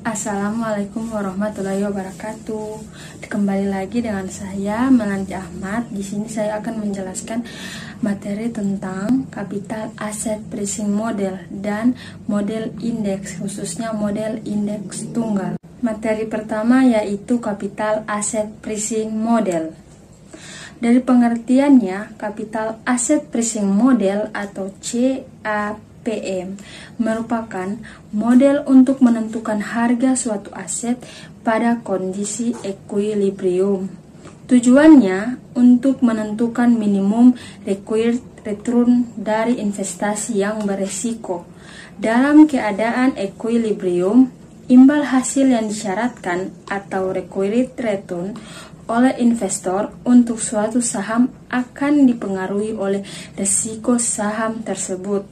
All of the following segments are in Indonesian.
Assalamualaikum warahmatullahi wabarakatuh. Kembali lagi dengan saya Melanti Ahmad. Di sini saya akan menjelaskan materi tentang capital asset pricing model dan model indeks, khususnya model indeks tunggal. Materi pertama yaitu capital asset pricing model. Dari pengertiannya, capital asset pricing model atau CAPM merupakan model untuk menentukan harga suatu aset pada kondisi equilibrium. Tujuannya untuk menentukan minimum required return dari investasi yang beresiko. Dalam keadaan equilibrium, imbal hasil yang disyaratkan atau required return oleh investor untuk suatu saham akan dipengaruhi oleh risiko saham tersebut.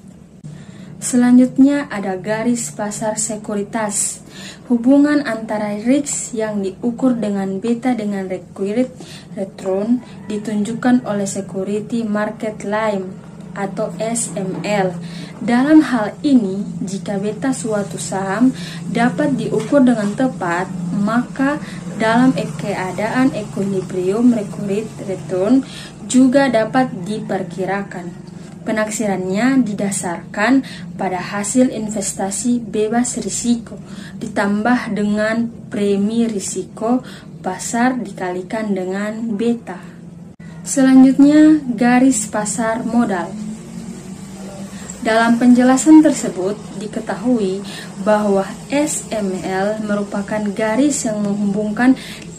Selanjutnya ada garis pasar sekuritas. Hubungan antara risk yang diukur dengan beta dengan required return ditunjukkan oleh security market line atau SML. Dalam hal ini, jika beta suatu saham dapat diukur dengan tepat, maka dalam keadaan equilibrium required return juga dapat diperkirakan. Penaksirannya didasarkan pada hasil investasi bebas risiko ditambah dengan premi risiko pasar dikalikan dengan beta. Selanjutnya, garis pasar modal. Dalam penjelasan tersebut diketahui bahwa SML merupakan garis yang menghubungkan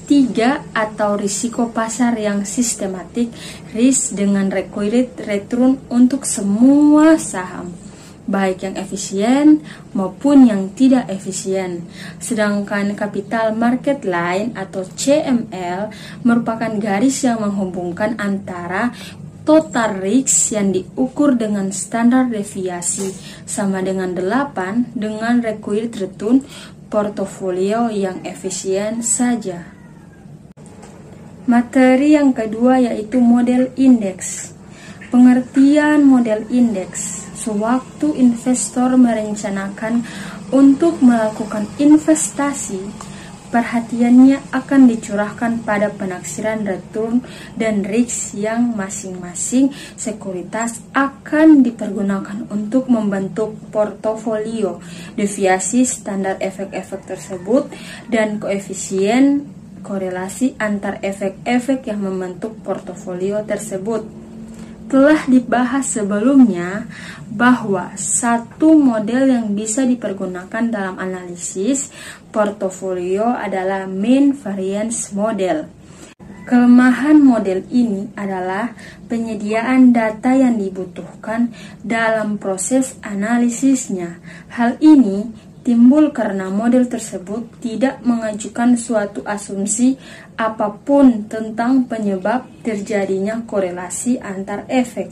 tiga atau risiko pasar yang sistematik risk dengan required return untuk semua saham, baik yang efisien maupun yang tidak efisien. Sedangkan capital market line atau CML merupakan garis yang menghubungkan antara total risk yang diukur dengan standar deviasi sama dengan 8 dengan required return portofolio yang efisien saja. Materi yang kedua yaitu model indeks. Pengertian model indeks, sewaktu investor merencanakan untuk melakukan investasi, perhatiannya akan dicurahkan pada penaksiran return dan risk yang masing-masing sekuritas akan dipergunakan untuk membentuk portofolio, deviasi standar efek-efek tersebut, dan koefisien korelasi antar efek-efek yang membentuk portofolio tersebut. Telah dibahas sebelumnya bahwa satu model yang bisa dipergunakan dalam analisis portofolio adalah mean variance model. Kelemahan model ini adalah penyediaan data yang dibutuhkan dalam proses analisisnya. Hal ini timbul karena model tersebut tidak mengajukan suatu asumsi apapun tentang penyebab terjadinya korelasi antar efek.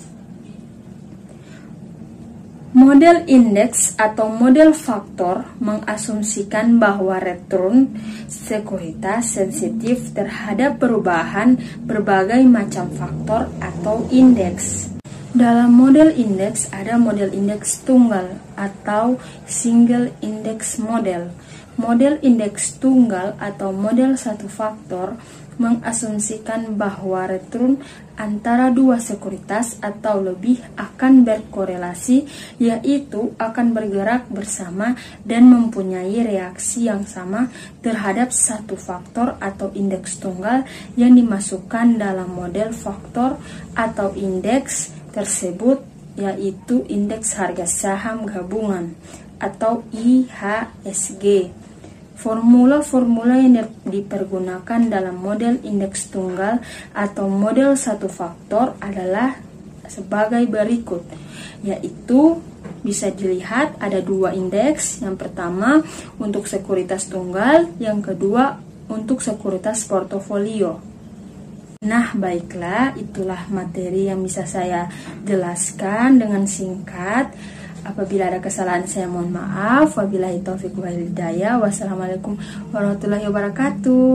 Model indeks atau model faktor mengasumsikan bahwa return sekuritas sensitif terhadap perubahan berbagai macam faktor atau indeks. Dalam model indeks ada model indeks tunggal atau single index model. Model indeks tunggal atau model satu faktor mengasumsikan bahwa return antara dua sekuritas atau lebih akan berkorelasi, yaitu akan bergerak bersama dan mempunyai reaksi yang sama terhadap satu faktor atau indeks tunggal yang dimasukkan dalam model faktor atau indeks tersebut, yaitu indeks harga saham gabungan atau IHSG. Formula-formula yang dipergunakan dalam model indeks tunggal atau model satu faktor adalah sebagai berikut, yaitu bisa dilihat ada dua indeks. Yang pertama untuk sekuritas tunggal, yang kedua untuk sekuritas portofolio. Nah, baiklah, itulah materi yang bisa saya jelaskan dengan singkat. Apabila ada kesalahan saya mohon maaf. Wabillahi taufiq wal hidayah. Wassalamualaikum warahmatullahi wabarakatuh.